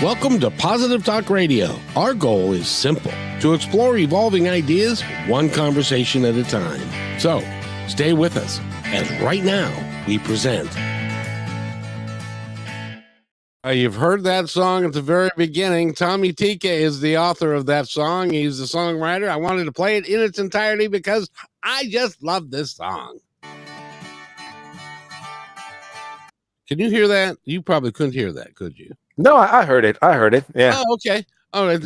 Welcome to Positive Talk Radio. Our goal is simple, to explore evolving ideas one conversation at a time. So, stay with us as right now we present. You've heard that song at the very beginning. Tommy Tikka is the author of that song. He's the songwriter. I wanted to play it in its entirety because I just love this song. Can you hear that? You probably couldn't hear that, could you? No, I heard it. Yeah. Oh, okay. All right.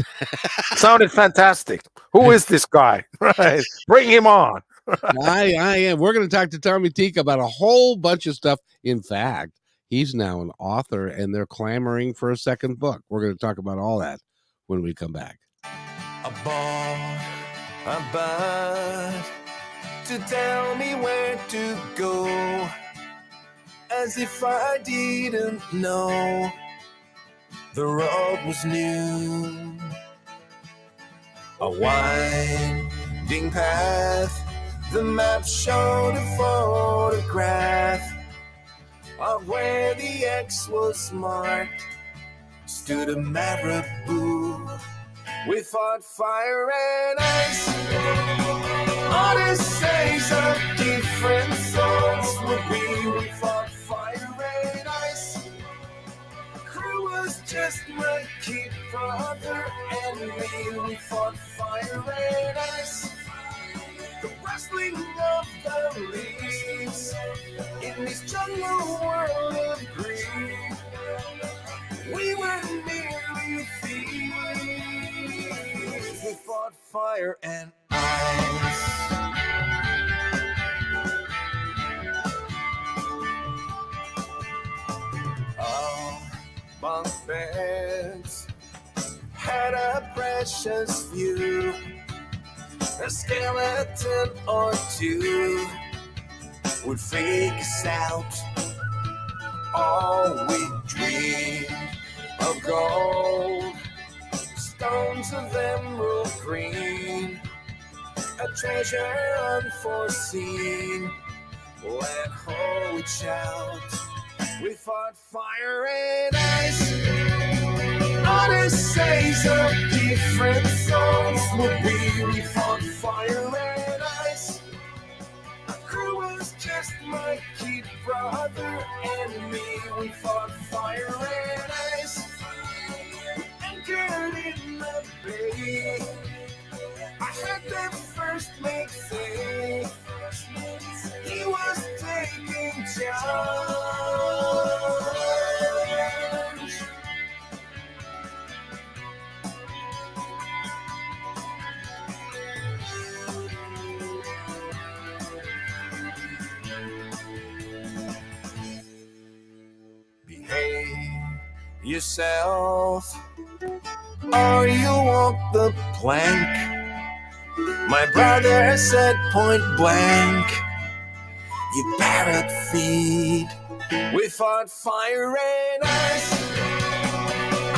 Sounded fantastic. Who is this guy? Right. Bring him on. I am. We're going to talk to Tommy Tikka about a whole bunch of stuff. In fact, he's now an author and they're clamoring for a second book. We're going to talk about all that when we come back. I bought a bird to tell me where to go, as if I didn't know the road was new. A winding path, the map showed a photograph of where the X was marked. Stood a marabou. We fought fire and ice. Odysseys of different sorts would be. We fought fire and ice. The crew was just my kid brother and me. We fought fire and ice. The rustling of the leaves in this jungle world of green. We were merely thieves. We fought fire and ice. Our bunk beds had a precious view. A skeleton or two would fake us out. All we dreamed of gold, stones of emerald green, a treasure unforeseen. Let holy shout. We fought fire and ice. Odysseys of different sorts would be. We fought fire and ice. Our crew was just my kid brother and me. We fought fire and ice. We anchored in the bay. I heard them first mate say he was taking charge. Yourself, or you walk the plank. My brother said point blank, you parrot feed. We fought fire and ice.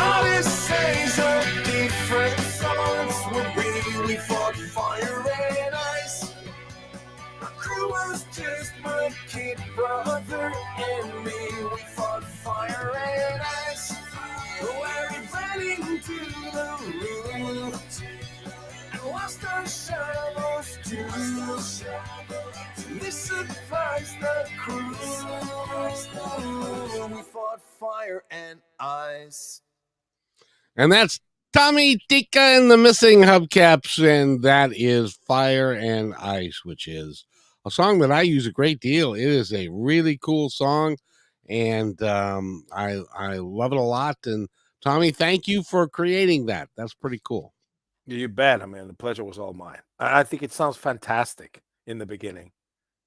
Odysseys of different sorts would be. We fought fire and ice. Our crew was just my kid brother and me. We fought fire and ice. We're running to the root and lost our shovels too. This surprised the crew. We fought fire and ice. And that's Tommy Tikka and the Missing Hubcaps, and that is Fire and Ice, which is a song that I use a great deal. It is a really cool song. And I love it a lot. And Tommy, thank you for creating that. That's pretty cool. You bet. I mean, the pleasure was all mine. I think it sounds fantastic in the beginning.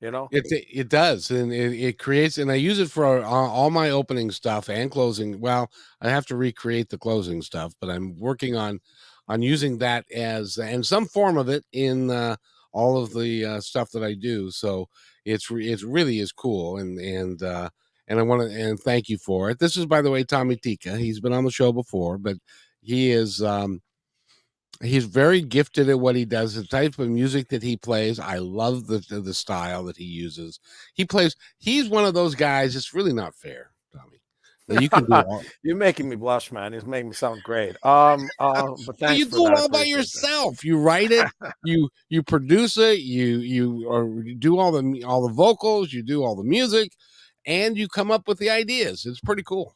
You know, it does, and it creates. And I use it for all my opening stuff and closing. Well, I have to recreate the closing stuff, but I'm working on using that as and some form of it in all of the stuff that I do. So it really is cool, and I want to thank you for it. This is, by the way, Tommy Tikka. He's been on the show before, but he is he's very gifted at what he does. The type of music that he plays, I love the style that he uses. He's one of those guys. It's really not fair, Tommy. that you can do all. You're making me blush, man. It's making me sound great. But Well, thanks you for do that. it I all by appreciate that. yourself. You write it, you produce it, you do all the vocals, you do all the music, and you come up with the ideas. It's pretty cool.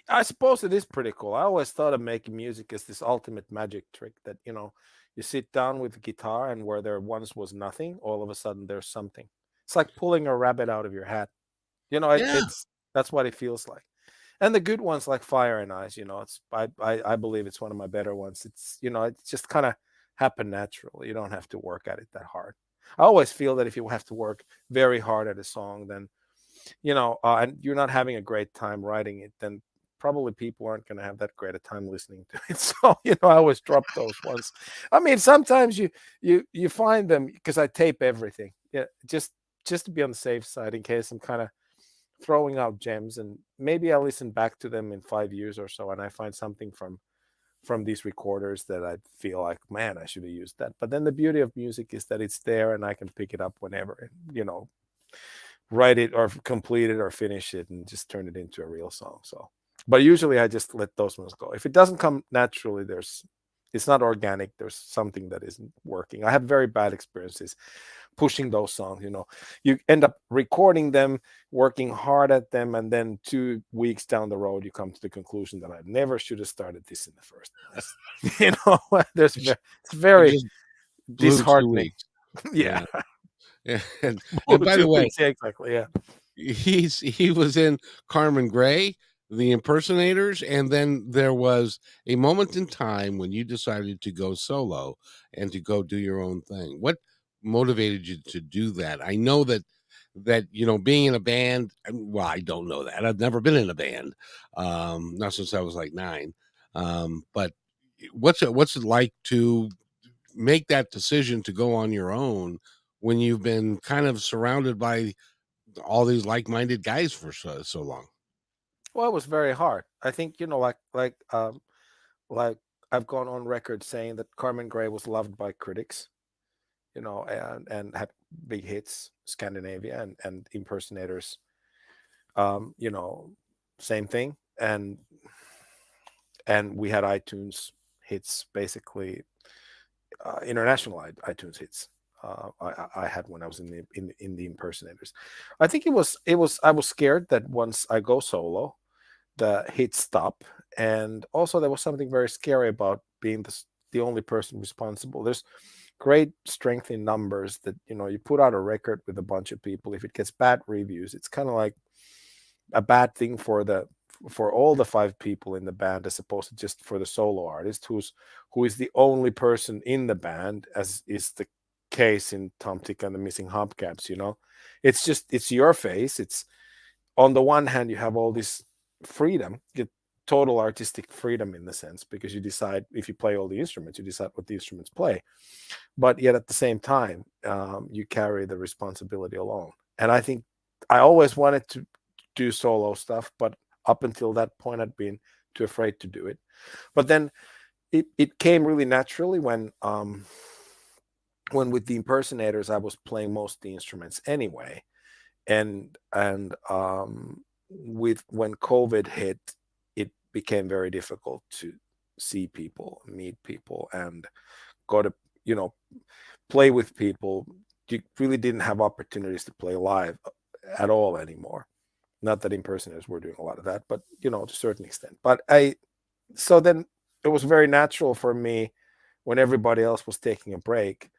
I suppose it is pretty cool. I always thought of making music as this ultimate magic trick that, you sit down with the guitar and where there once was nothing, all of a sudden there's something. It's like pulling a rabbit out of your hat. Yeah. It's that's what it feels like. And the good ones like Fire and Ice, it's I believe it's one of my better ones. It's just kind of happen naturally. You don't have to work at it that hard. I always feel that if you have to work very hard at a song, then and you're not having a great time writing it, then probably people aren't going to have that great a time listening to it. So I always drop those ones. I mean, sometimes you find them because I tape everything. Yeah, just to be on the safe side in case I'm kind of throwing out gems, and maybe I'll listen back to them in 5 years or so, and I find something from these recorders that I feel like, man, I should have used that. But then the beauty of music is that it's there and I can pick it up whenever, write it or complete it or finish it and just turn it into a real song. So, but usually I just let those ones go. If it doesn't come naturally, it's not organic. There's something that isn't working. I have very bad experiences pushing those songs. You end up recording them, working hard at them, and then 2 weeks down the road, you come to the conclusion that I never should have started this in the first place. It's You very just blew 2 disheartening. weeks. Yeah. Yeah. And by the 2 way, weeks, yeah, exactly. Yeah. he was in Carmen Gray, The Impersonators, and then there was a moment in time when you decided to go solo and to go do your own thing. What motivated you to do that? I know that being in a band. Well, I don't know that. I've never been in a band, not since I was like 9. But what's it like to make that decision to go on your own when you've been kind of surrounded by all these like-minded guys for so long? Well, it was very hard. I think, like I've gone on record saying that Carmen Gray was loved by critics, and had big hits, Scandinavia, and Impersonators, um, you know, same thing. And we had iTunes hits, basically international iTunes hits. I had when I was in the Impersonators. I think it was I was scared that once I go solo, the hits stop, and also there was something very scary about being the only person responsible. There's great strength in numbers that you put out a record with a bunch of people. If it gets bad reviews, it's kind of like a bad thing for all the 5 people in the band, as opposed to just for the solo artist who is the only person in the band, as is the case in Tom Tikka and the Missing Hubcaps. It's your face. It's, on the one hand, you have all this freedom, you get total artistic freedom in the sense, because you decide, if you play all the instruments, you decide what the instruments play, but yet at the same time, you carry the responsibility alone. And I think I always wanted to do solo stuff, but up until that point, I'd been too afraid to do it. But then it came really naturally when with the Impersonators I was playing most of the instruments anyway, and with when COVID hit, it became very difficult to see people, meet people, and go to play with people. You really didn't have opportunities to play live at all anymore. Not that Impersonators were doing a lot of that, but to a certain extent. But so then it was very natural for me, when everybody else was taking a break,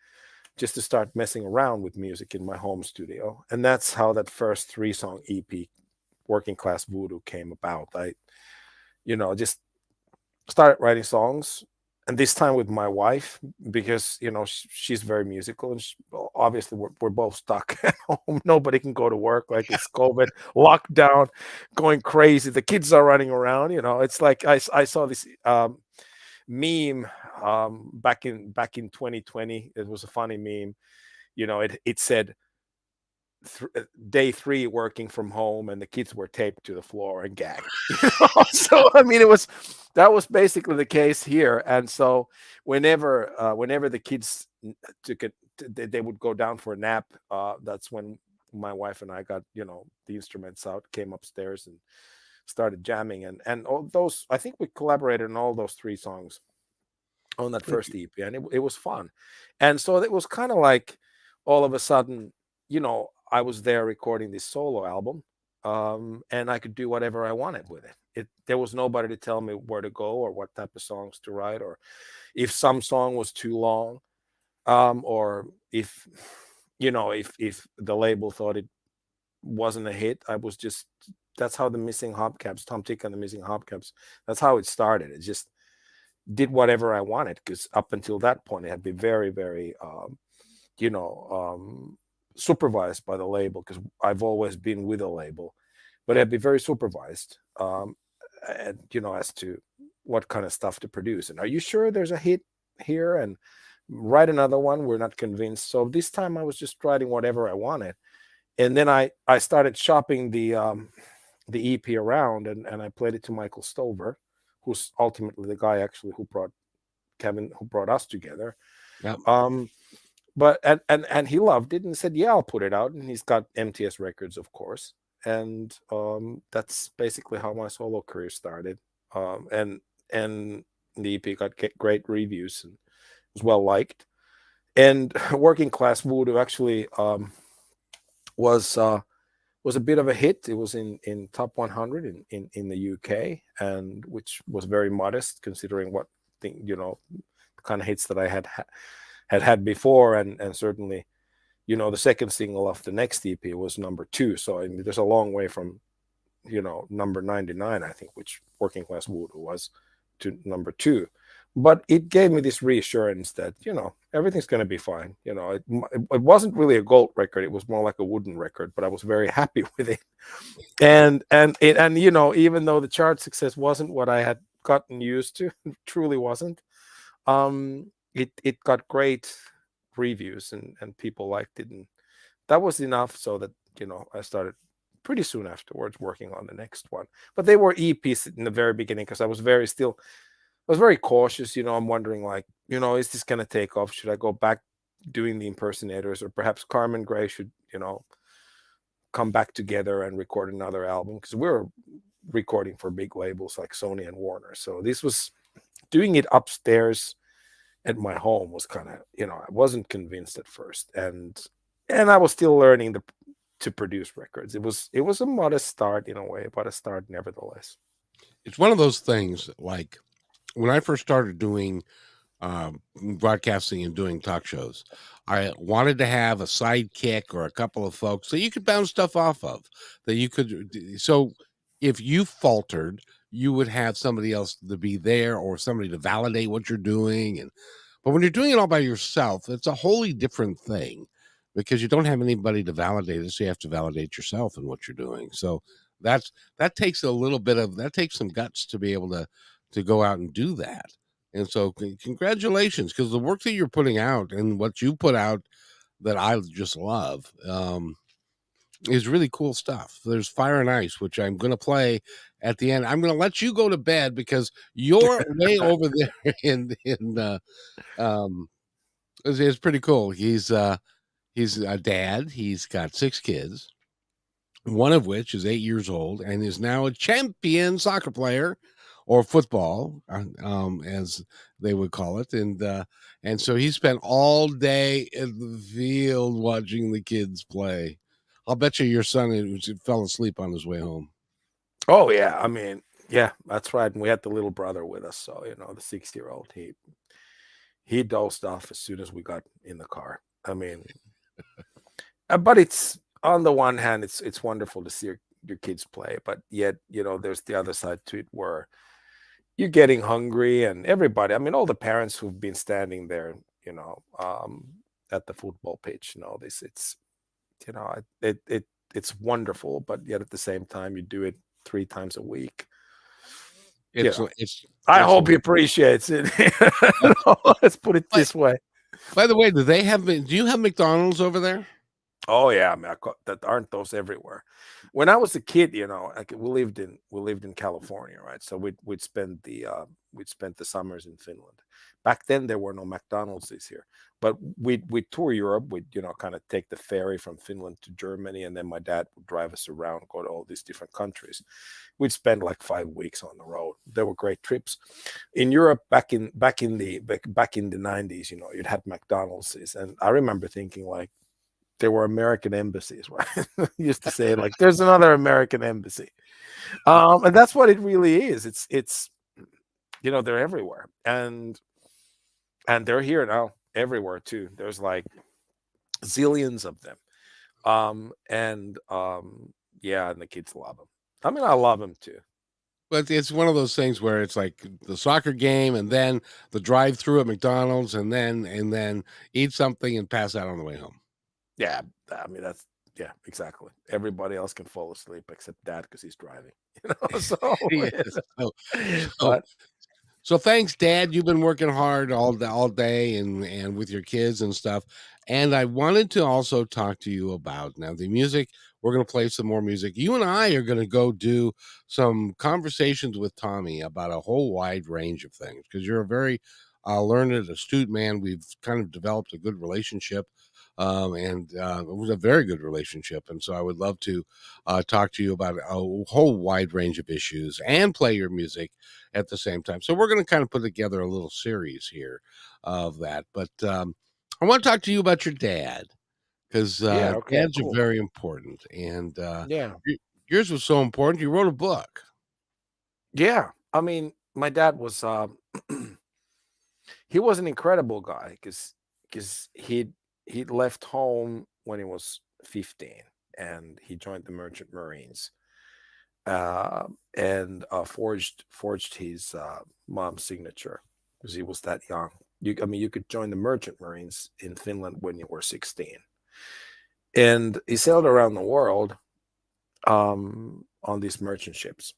just to start messing around with music in my home studio. And that's how that first 3-song EP, Working Class Voodoo, came about. I just started writing songs, and this time with my wife, because she's very musical, and obviously we're both stuck at home. Nobody can go to work, like it's COVID lockdown, going crazy. The kids are running around. It's like I saw this meme back in 2020. It was a funny meme. It said day 3 working from home, and the kids were taped to the floor and gagged. So I mean, that was basically the case here. And so whenever the kids took it, they would go down for a nap. That's when my wife and I got the instruments out, came upstairs, and started jamming, and all those, I think we collaborated on all those 3 songs on that first EP, and it was fun. And so it was kind of like all of a sudden, I was there recording this solo album, and I could do whatever I wanted with it. There was nobody to tell me where to go or what type of songs to write, or if some song was too long, or if if the label thought it wasn't a hit. I was just That's how the Missing Hubcaps, Tom Tikka and the Missing Hubcaps, that's how it started. It just did whatever I wanted, because up until that point it had been very, very supervised by the label, because I've always been with a label, but it had been very supervised, and as to what kind of stuff to produce, and are you sure there's a hit here, and write another one, we're not convinced. So this time I was just writing whatever I wanted, and then I started shopping the EP around, and I played it to Michael Stover, who's ultimately the guy actually who brought us together. Yep. But and he loved it and said, yeah, I'll put it out. And he's got MTS Records, of course, and that's basically how my solo career started. And the EP got great reviews and was well liked. And Working Class Voodoo actually was a bit of a hit. It was in top 100 in the UK, and which was very modest considering what the kind of hits that I had before, and certainly the second single of the next EP was number 2. So I mean, there's a long way from number 99, I think, which Working Class Voodoo was, to number 2. But it gave me this reassurance that everything's going to be fine. It wasn't really a gold record; it was more like a wooden record. But I was very happy with it, and even though the chart success wasn't what I had gotten used to, truly wasn't. It got great reviews, and people liked it, and that was enough so that I started pretty soon afterwards working on the next one. But they were EPs in the very beginning, because I was very cautious. I'm wondering, like, is this going to take off? Should I go back doing the impersonators, or perhaps Carmen Gray should, come back together and record another album? Because we were recording for big labels like Sony and Warner. So this was doing it upstairs at my home was kind of, I wasn't convinced at first. And I was still learning to produce records. It was a modest start in a way, but a start nevertheless. It's one of those things, like, when I first started doing broadcasting and doing talk shows, I wanted to have a sidekick or a couple of folks that you could bounce stuff off of, that you could. So if you faltered, you would have somebody else to be there, or somebody to validate what you're doing. But when you're doing it all by yourself, it's a wholly different thing, because you don't have anybody to validate it. So you have to validate yourself in what you're doing. So that takes some guts to be able to go out and do that. And so congratulations, because the work that you're putting out and what you put out that I just love is really cool stuff. There's Fire and Ice, which I'm going to play at the end. I'm going to let you go to bed because you're way over there it's pretty cool. He's a dad. He's got 6 kids, one of which is 8 years old and is now a champion soccer player, or football, as they would call it. And so he spent all day in the field watching the kids play. I'll bet you your son fell asleep on his way home. Oh, yeah. I mean, yeah, that's right. And we had the little brother with us. So, the 6-year-old, he dozed off as soon as we got in the car. I mean, but it's, on the one hand, it's wonderful to see your kids play. But yet, there's the other side to it where you're getting hungry, and everybody, I mean, all the parents who've been standing there, at the football pitch, this, it's, it's wonderful, but yet at the same time, you do it 3 times a week. I hope he appreciates it. Let's put it this way. By the way, do you have McDonald's over there? Oh yeah, I mean, that aren't those everywhere. When I was a kid, like we lived in California, right? So we'd spend the summers in Finland. Back then, there were no McDonald's here, but we'd tour Europe. We'd kind of take the ferry from Finland to Germany, and then my dad would drive us around, go to all these different countries. We'd spend like 5 weeks on the road. They were great trips. In Europe, back in the 90s, you'd have McDonald's, and I remember thinking like there were American embassies, right? Used to say like there's another American embassy. And that's what it really is. It's they're everywhere. And they're here now everywhere too. There's like zillions of them. And Yeah, and the kids love them. I mean, I love them too. But it's one of those things where it's like the soccer game and then the drive-through at McDonald's and then eat something and pass out on the way home. Yeah, I mean that's yeah, exactly. Everybody else can fall asleep except dad because he's driving. So Yes. So but So thanks, Dad. You've been working hard all day and with your kids and stuff. And I wanted to also talk to you about now the music. We're going to play some more music. You and I are going to go do some conversations with Tommy about a whole wide range of things because you're a very learned, astute man. We've kind of developed a good relationship, and it was a very good relationship. And so I would love to talk to you about a whole wide range of issues and play your music at the same time. So we're going to kind of put together a little series here of that. But I want to talk to you about your dad because yeah, okay, dads are cool. very important, and Yeah. yours was so important. You wrote a book. Yeah. I mean, my dad was he was an incredible guy because he'd left home when he was 15 and he joined the Merchant Marines and forged his mom's signature because he was that young. I mean, you could join the Merchant Marines in Finland when you were 16, and he sailed around the world on these merchant ships.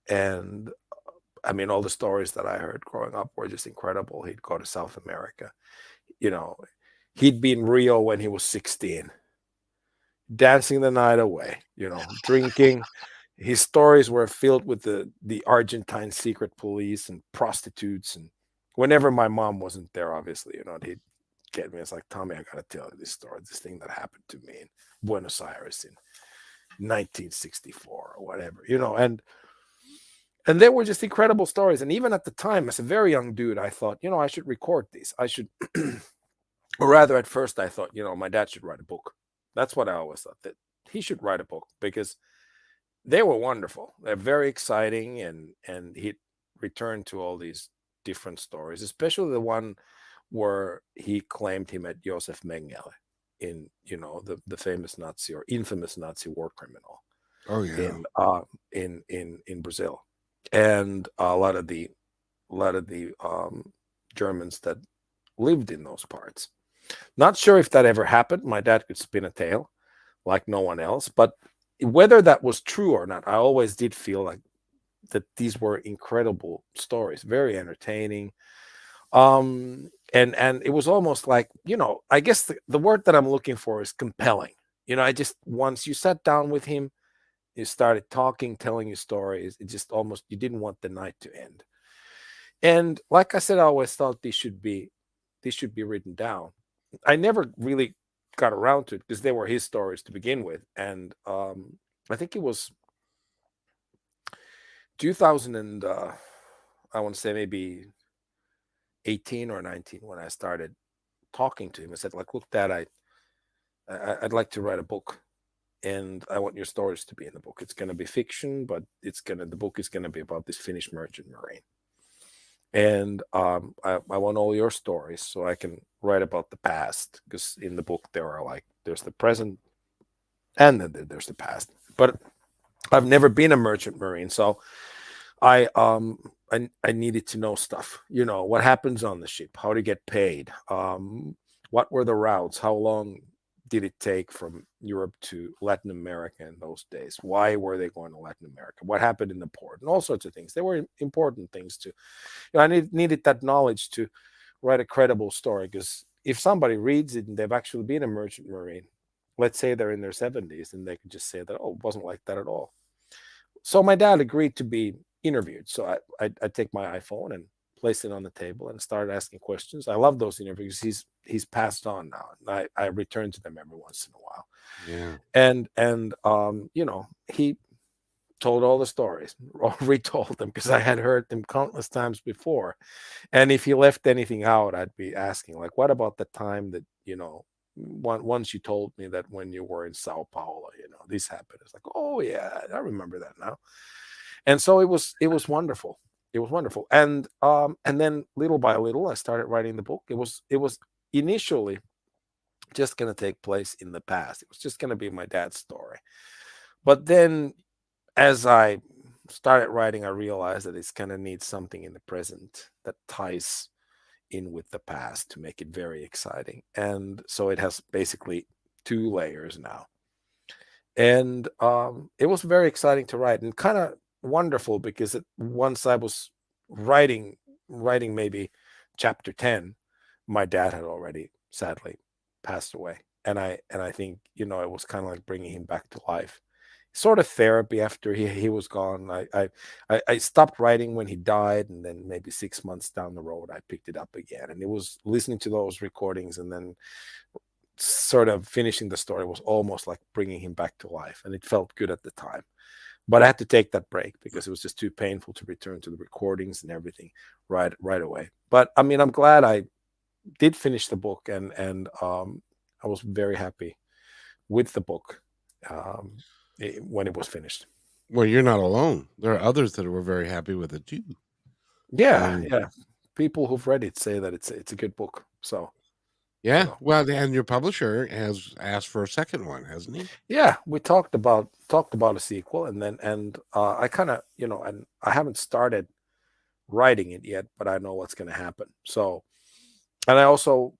And I mean, all the stories that I heard growing up were just incredible. He'd go to South America. You know, he'd be in Rio when he was 16, dancing the night away, drinking. His stories were filled with the Argentine secret police and prostitutes. And whenever my mom wasn't there, obviously, he'd get me. It's like, Tommy, I gotta tell you this story, this thing that happened to me in Buenos Aires in 1964 or whatever, and they were just incredible stories. And even at the time, as a very young dude, I thought, I should record these. I should, or rather, at first, I thought, my dad should write a book. That's what I always thought, that he should write a book because they were wonderful. They're very exciting, and he returned to all these different stories, especially the one where he claimed he met Josef Mengele in, the famous Nazi or infamous Nazi war criminal Oh yeah. in Brazil, and a lot of the Germans that lived in those parts. Not sure if that ever happened. My dad could spin a tale like no one else, but whether that was true or not, I always did feel like that these were incredible stories, very entertaining. And it was almost like, I guess the word that I'm looking for is compelling. I just once you sat down with him, you started talking, telling you stories. It just almost you didn't want the night to end. And like I said, I always thought these should be written down. I never really got around to it because they were his stories to begin with. And I think it was 2000 and I want to say maybe 18 or 19 when I started talking to him. I said, like, look, Dad, I'd like to write a book, and I want your stories to be in the book. It's going to be fiction, but the book is going to be about this Finnish merchant marine. And I want all your stories so I can write about the past, because in the book there's the present and then there's the past. But I've never been a merchant marine, so I needed to know stuff. What happens on the ship, how to get paid, what were the routes, how long did it take from Europe to Latin America in those days? Why were they going to Latin America? What happened in the port? And all sorts of things. They were important things to. I needed that knowledge to write a credible story, because if somebody reads it and they've actually been a merchant marine, let's say they're in their 70s, and they could just say that, oh, it wasn't like that at all. So my dad agreed to be interviewed. So I take my iPhone and place it on the table and started asking questions. I love those interviews. He's passed on now. And I return to them every once in a while. Yeah. And he told all the stories or retold them because I had heard them countless times before. And if he left anything out, I'd be asking, like, what about the time that, once you told me that when you were in Sao Paulo, this happened. It's like, oh yeah, I remember that now. And so it was wonderful. It was wonderful. And then little by little I started writing the book. It was initially just going to take place in the past. It was just going to be my dad's story. But then as I started writing, I realized that it's going to need something in the present that ties in with the past to make it very exciting. And so it has basically two layers now. And it was very exciting to write and kind of wonderful because once I was writing maybe chapter 10, my dad had already sadly passed away. And I think, it was kind of like bringing him back to life, sort of therapy after he was gone. I stopped writing when he died, and then maybe 6 months down the road I picked it up again, and it was listening to those recordings and then sort of finishing the story was almost like bringing him back to life, and it felt good at the time. But I had to take that break because it was just too painful to return to the recordings and everything right away. But I mean, I'm glad I did finish the book, and I was very happy with the book when it was finished. Well, you're not alone. There are others that were very happy with it too. Yeah, Um, yeah. People who've read it say that it's a good book. So yeah. know, Well, and your publisher has asked for a second one, hasn't he? yeah, we talked about a sequel, and I kind of and I haven't started writing it yet, but I know what's going to happen. So, and I also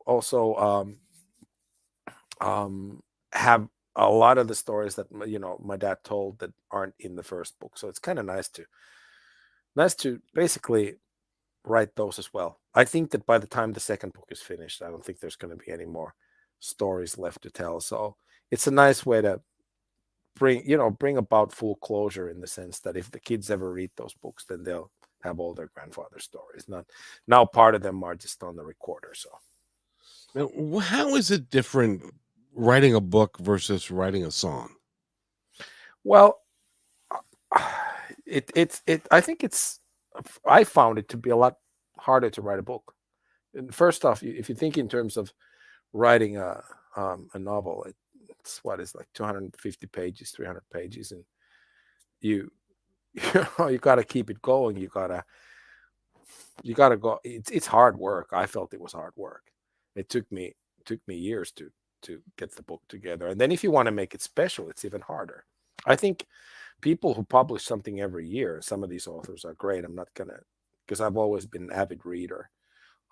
have a lot of the stories that my dad told that aren't in the first book. So it's kind of nice to basically write those as well. I think that by the time the second book is finished, I don't think there's going to be any more stories left to tell. So it's a nice way to bring about full closure in the sense that if the kids ever read those books, then they'll have all their grandfather's stories. Not now, part of them are just on the recorder. So Now, how is it different writing a book versus writing a song? well, I think I found it to be a lot harder to write a book. And first off, if you think in terms of writing a novel, it's what is like 250 pages, 300 pages, and you you got to keep it going. You got to go. It's hard work. I felt it was hard work. It took me years to get the book together, and then if you want to make it special, it's even harder. I think people who publish something every year, some of these authors are great. I'm not gonna, because I've always been an avid reader.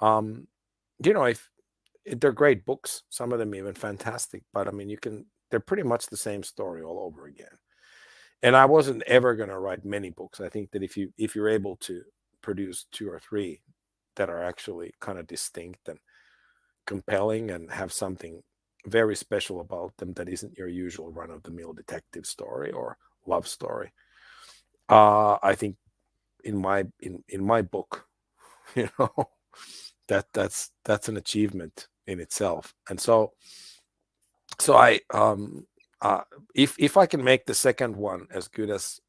Um, if they're great books, some of them even fantastic, but I mean, they're pretty much the same story all over again. And I wasn't ever going to write many books. I think that if you're able to produce two or three that are actually kind of distinct and compelling and have something very special about them that isn't your usual run of the mill detective story or love story, I think in my book, you know, that's an achievement in itself. And so uh if I can make the second one as good as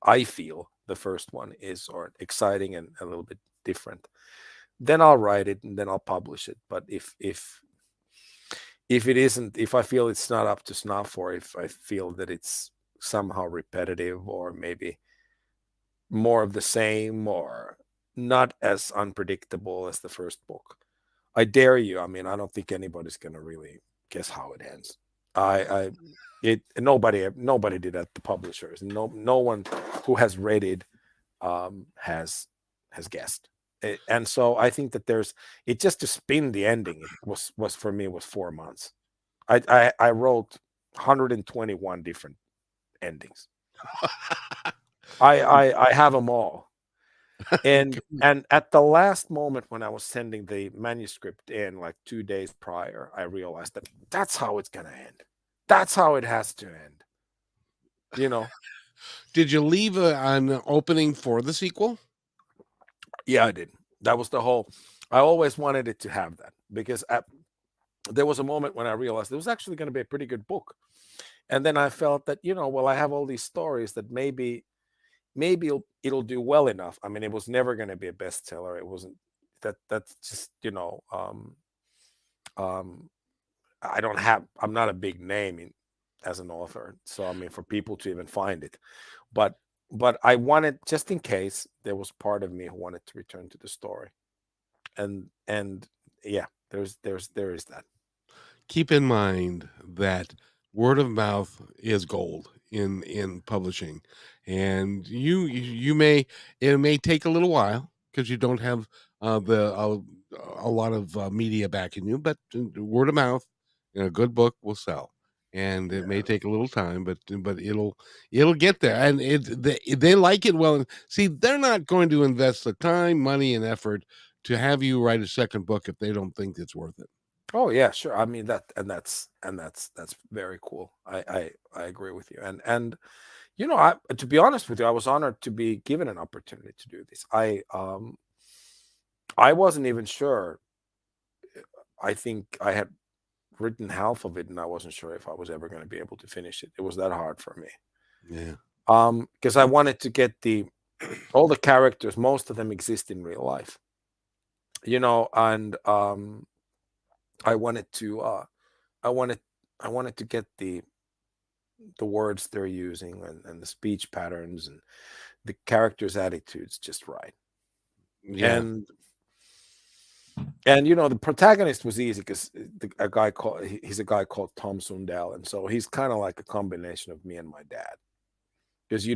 I feel the first one is, or exciting and a little bit different, then I'll write it and then I'll publish it. But if it isn't, if I feel it's not up to snuff, or if I feel that it's somehow repetitive or maybe more of the same or not as unpredictable as the first book, I dare you. I mean, I don't think anybody's going to really guess how it ends. I it nobody did at the publishers. No one who has read it has guessed. And so I think that it just to spin the ending. It was for me was 4 months. I wrote 121 different endings. I have them all. And at the last moment when I was sending the manuscript in, like 2 days prior, I realized that that's how it's gonna end. that's how it has to end. You know, Did you leave an opening for the sequel? yeah, I did. That was the whole. I always wanted it to have that because there was a moment when I realized it was actually going to be a pretty good book, and then I felt that well, I have all these stories that maybe it'll do well enough. I mean, it was never going to be a bestseller. It wasn't that. That's just um, I don't have. I'm not a big name as an author, so I mean, for people to even find it, but I wanted, just in case, there was part of me who wanted to return to the story, and yeah, there is that. Keep in mind that word of mouth is gold in publishing, and you may, it may take a little while because you don't have the a lot of media backing you, but word of mouth in a good book will sell. And it may Yeah. take a little time, but it'll get there, and they like it. Well, see, they're not going to invest the time, money, and effort to have you write a second book if they don't think it's worth it. Oh yeah, sure. I mean that's very cool. I agree with you. And I to be honest with you, I was honored to be given an opportunity to do this. I wasn't even sure. I think I had written half of it, and I wasn't sure if I was ever going to be able to finish it. It was that hard for me. Yeah. Because I wanted to get all the characters. Most of them exist in real life. And I wanted to I wanted I wanted to get the words they're using, and the speech patterns, and the characters' attitudes just right. Yeah. And the protagonist was easy because he's a guy called Tom Sundell, and so he's kind of like a combination of me and my dad. Because you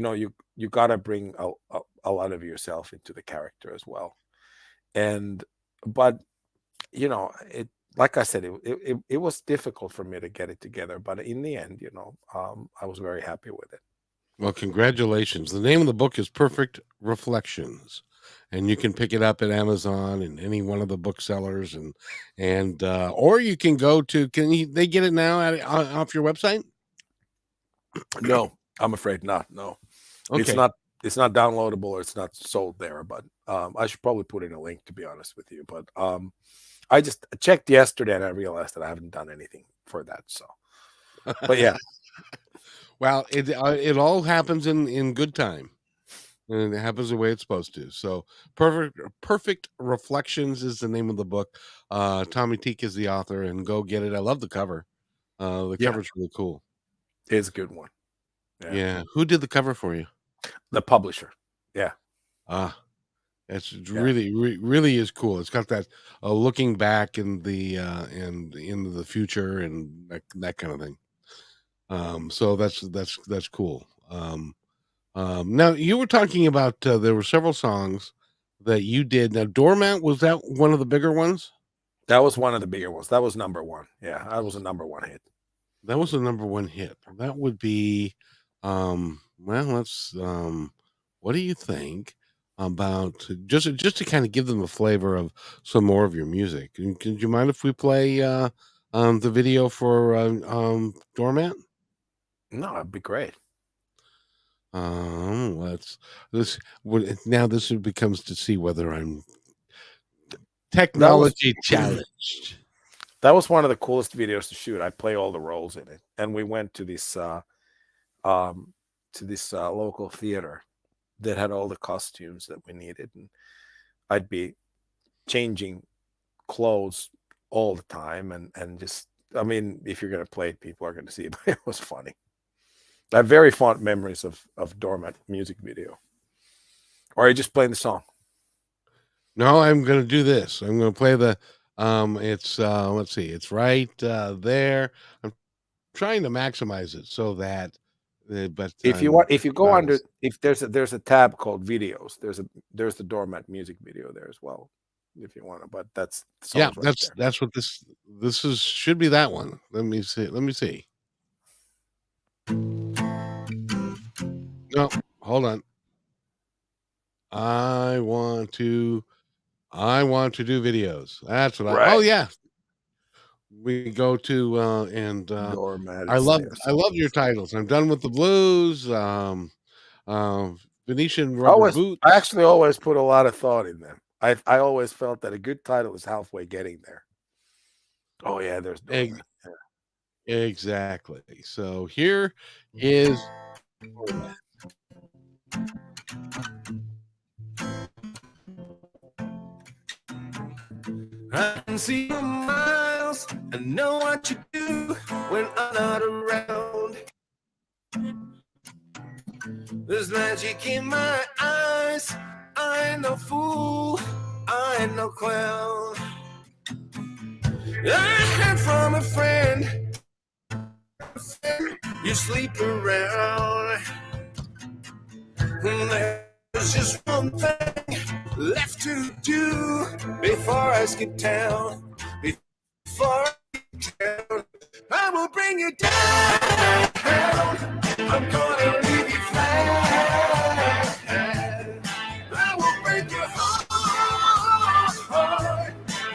got to bring a lot of yourself into the character as well. And but it, like I said, it was difficult for me to get it together, but in the end, I was very happy with it. Well, congratulations. The name of the book is Perfect Reflections, and you can pick it up at Amazon and any one of the booksellers, and or you can go to, they get it now off your website? No, I'm afraid not. No, it's Okay. not. It's not downloadable, or it's not sold there. But I should probably put in a link, to be honest with you. But I just checked yesterday, and I realized that I haven't done anything for that. So, but yeah, Well, it all happens in good time. And it happens the way it's supposed to. So Perfect Reflections is the name of the book. Tommy Teak is the author, and go get it. I love the cover. The yeah, cover's really cool. it's a good one. Yeah, Yeah. Who did the cover for you? the publisher. Yeah, Ah, it's yeah, really is cool. It's got that looking back in the and into the future and that kind of thing. So that's cool. Now you were talking about there were several songs that you did. Now, Doormat, was that one of the bigger ones? that was one of the bigger ones. That was number one. Yeah, that was a number one hit. That was the number one hit. That would be, well, let's, what do you think about just to kind of give them a flavor of some more of your music? Could you mind if we play the video for Doormat? No, that'd be great. Let's now this becomes to see whether I'm That was technology challenged. that was one of the coolest videos to shoot. I play all the roles in it, and we went um to this local theater that had all the costumes that we needed, and I'd be changing clothes all the time, and just, I mean, if you're gonna play it, people are gonna see it. But it was funny. I have very fond memories of Doormat music video. Or are you just playing the song? No, I'm gonna do this. I'm gonna play the it's let's see, it's right there. I'm trying to maximize it so that but If you I'm want, if you go not under, as if there's a tab called videos, there's the Doormat music video there as well, if you want to. But that's the yeah, song's right there. that's what this is, should be that one. Let me see. Let me see. No, hold on. I want to I want to do videos. That's what I, oh Right. yeah. we go to and Doormat. I love your titles. I'm done with the blues. Venetian rubber I boots. actually always put a lot of thought in them. I always felt that a good title is halfway getting there. Oh yeah, there's Doormat. Exactly. So here is I can see you miles. I know what you do when I'm not around. There's magic in my eyes. I ain't no fool. I ain't no clown. I heard from a friend you sleep around. There's just one thing left to do before I skip town. Before I skip town, I will bring you down. I'm gonna leave you flat. I will break your heart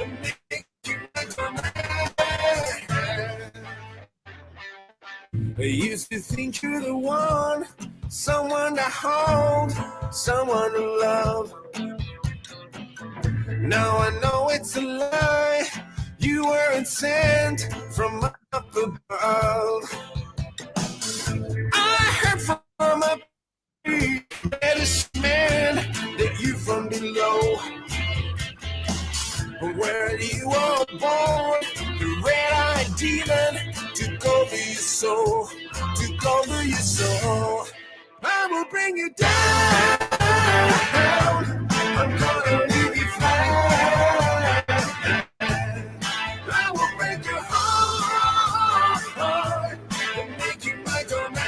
and make you I used to think you're the one, someone to hold, someone to love. Now I know it's a lie. You weren't sent from up above. I heard from a medicine man that you from below. Where you were born, the red-eyed demon took over your soul, took over your soul. I will bring you down. I'm gonna leave you flat. I will break your heart and make you my domain.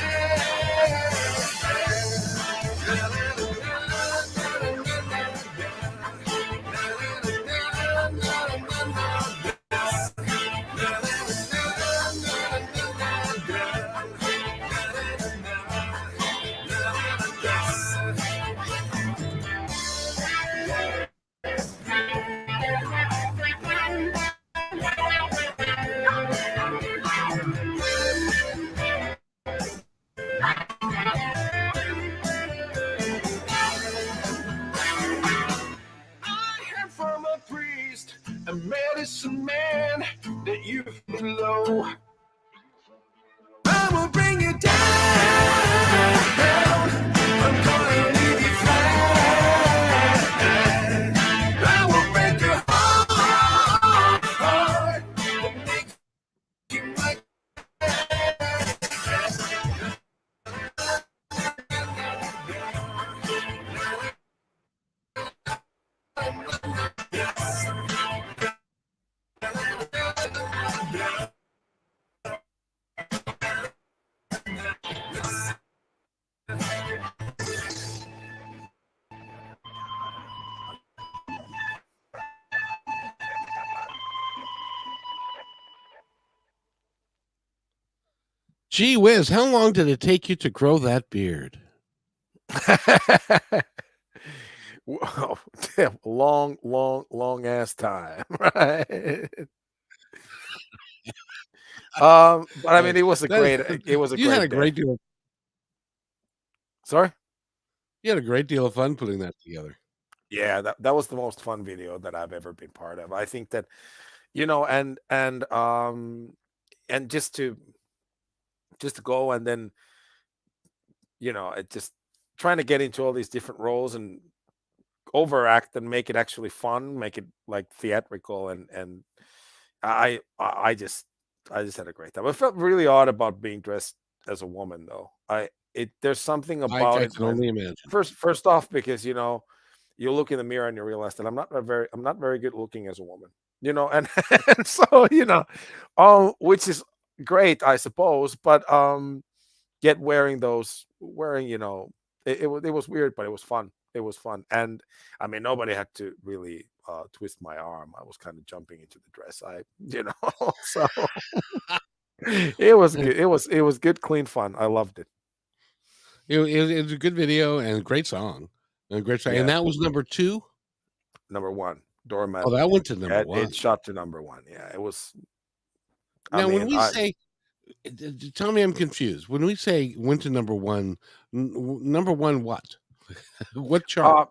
A medicine man that you below. I will bring you down. I'm gonna leave you flat. I will break your heart and make you my Gee whiz, how long did it take you to grow that beard? Wow, damn, long ass time, right? But I mean, it was a great You had a day. great deal. Sorry? You had a great deal of fun putting that together. Yeah, that was the most fun video that I've ever been part of. I think that, you know, and just to go and then, you know, it just trying to get into all these different roles and overact and make it actually fun, make it like theatrical, and I just had a great time. I felt really odd about being dressed as a woman though. There's something about I it can when only imagine. first off, because you know, you look in the mirror and you realize that I'm not very good looking as a woman, you know, and, and so you know, which is great, I suppose, but yet wearing, you know, it was weird, but it was fun. It was fun, and I mean, nobody had to really twist my arm. I was kind of jumping into the dress. You know, so it was good. It was good, clean fun. I loved it. It was a good video and a great song. And Yeah. that was number 2? Number one, Doormat. Oh, that went to number 1. It shot to number one. Yeah, it was I Now, when mean, we say, tell me I'm confused. When we say went to number one, number one what? What chart?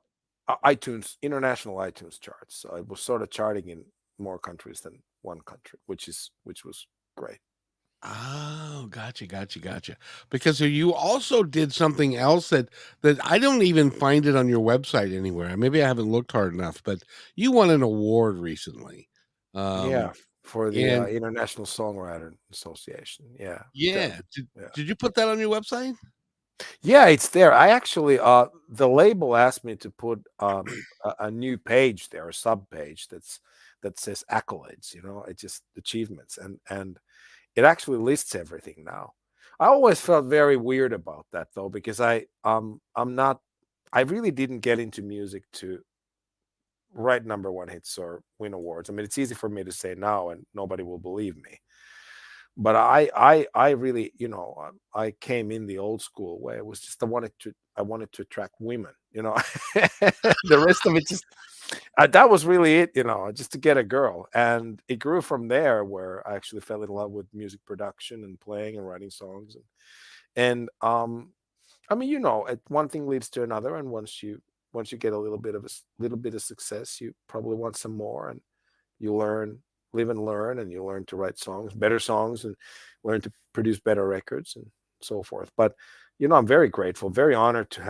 uh, iTunes, international iTunes charts. So it was sort of charting in more countries than one country, which was great. Oh, gotcha. Because you also did something else that I don't even find it on your website anywhere. Maybe I haven't looked hard enough, but you won an award recently. Yeah, Um, for the and International Songwriter Association. Yeah, yeah, yeah, did you put that on your website? yeah. It's there. I actually, the label asked me to put a new page there, a sub page that says accolades. It's just achievements, and it actually lists everything now. I always felt very weird about that though, because I'm not. I really didn't get into music to write number one hits or win awards. I mean, it's easy for me to say now, and nobody will believe me. But I really, I came in the old school way. It was just I wanted to attract women. The rest of it just that was really it. Just to get a girl, and it grew from there. Where I actually fell in love with music production and playing and writing songs, and I mean, one thing leads to another, and once you get a little bit of success, you probably want some more, and you live and learn, and you learn to write better songs, and learn to produce better records, and so forth. But I'm very grateful, very honored to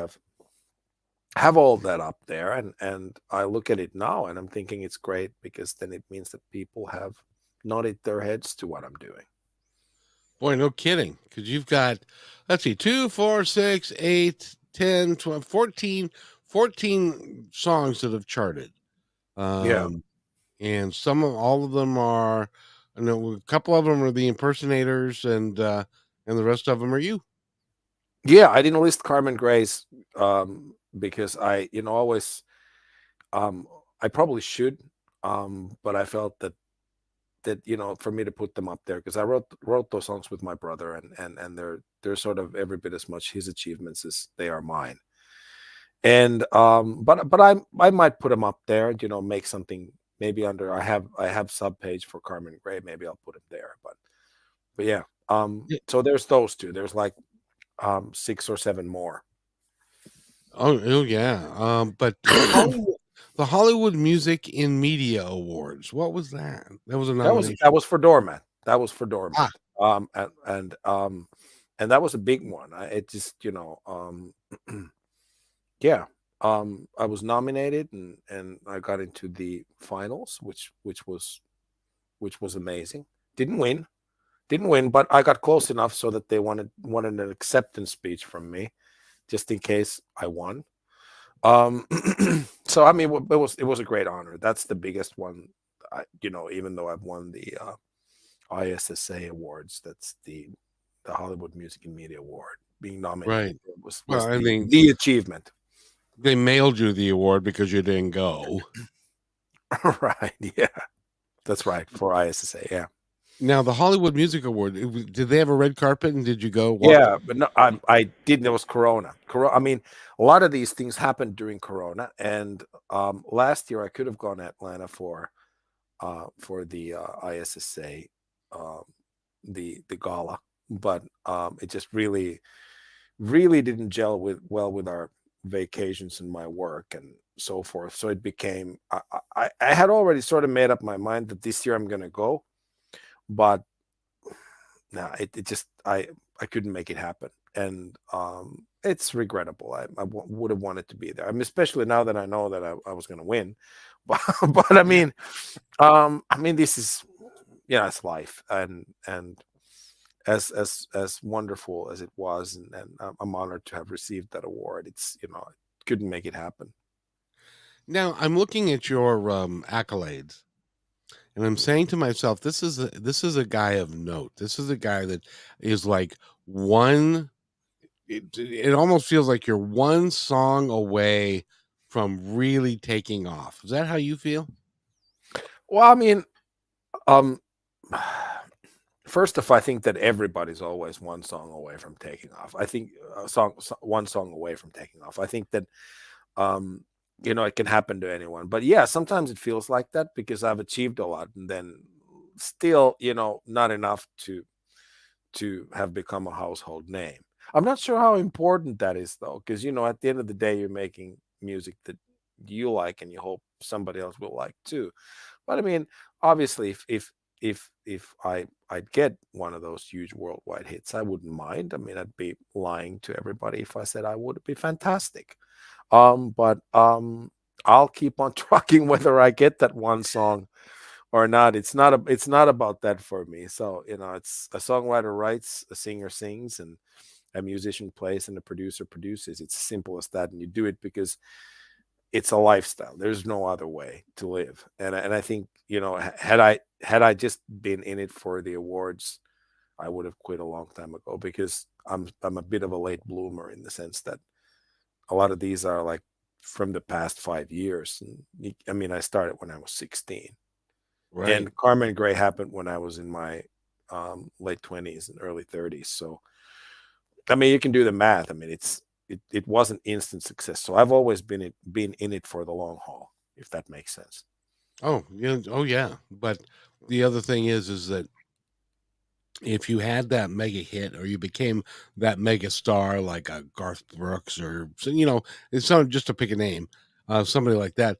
have all that up there, and I look at it now, and I'm thinking it's great because then it means that people have nodded their heads to what I'm doing. Boy, no kidding. Because you've got, let's see, 2, 4, 6, 8, 10, 12, 14, 14 songs that have charted. Yeah. And all of them are, I know a couple of them are the impersonators, and the rest of them are you. Yeah, I didn't list Carmen Gray's because always I probably should, but I felt that for me to put them up there because I wrote those songs with my brother, and they're sort of every bit as much his achievements as they are mine. And but I might put them up there, make something maybe under. I have sub page for Carmen Gray. Maybe I'll put it there. But yeah. Yeah. So there's those two. There's like 6 or 7 more. Oh yeah. But the Hollywood Music in Media Awards. What was that? That was a That was nomination. that was for Doormat. That was for Ah, Doormat. And that was a big one. It just yeah. I was nominated, and I got into the finals, which was amazing. Didn't win, but I got close enough so that they wanted an acceptance speech from me, just in case I won. Um, so I mean, it was a great honor. That's the biggest one. Even though I've won the ISSA awards, that's the Hollywood Music and Media Award. Being right. nominated was Well, was I mean, the achievement. they mailed you the award because you didn't go. Right? Yeah, that's right, for ISSA. Yeah. Now, the Hollywood Music Award, did they have a red carpet and did you go walk? Yeah, but no, I didn't. It was Corona. I mean, a lot of these things happened during Corona, and last year I could have gone to Atlanta for the ISSA, um, the gala, but it just really really didn't gel with our vacations and my work and so forth. So it became I had already sort of made up my mind that this year I'm going to go, but no, it just I couldn't make it happen, and it's regrettable. Would have wanted to be there. I mean, especially now that I know that I was going to win, but Yeah. I mean, this is it's life, and as wonderful as it was, and I'm honored to have received that award. It's couldn't make it happen. Now, I'm looking at your accolades, and I'm saying to myself, this is a guy of note. This is a guy that is like one. It almost feels like you're one song away from really taking off. Is that how you feel? Well, I mean, um, first off, I think that everybody's always one song away from taking off. I think one song away from taking off. I think that um, it can happen to anyone. But yeah, sometimes it feels like that because I've achieved a lot, and then still, not enough to have become a household name. I'm not sure how important that is though, because at the end of the day, you're making music that you like and you hope somebody else will like too. But I mean, obviously, if I'd get one of those huge worldwide hits, I wouldn't mind. I mean, I'd be lying to everybody if I said I would. It'd be fantastic. But I'll keep on trucking whether I get that one song or not. It's not about that for me. So it's a songwriter writes, a singer sings, and a musician plays, and a producer produces. It's simple as that, and you do it because it's a lifestyle. There's no other way to live. And I think had I just been in it for the awards, I would have quit a long time ago because I'm a bit of a late bloomer in the sense that a lot of these are like from the past 5 years. And I mean, I started when I was 16, Right. and Carmen Gray happened when I was in my late 20s and early 30s. So I mean, you can do the math. I mean, it wasn't instant success. So I've always been in it for the long haul, if that makes sense. Oh, yeah. Oh, yeah. But the other thing is that if you had that mega hit or you became that mega star like a Garth Brooks or it's not just to pick a name, somebody like that,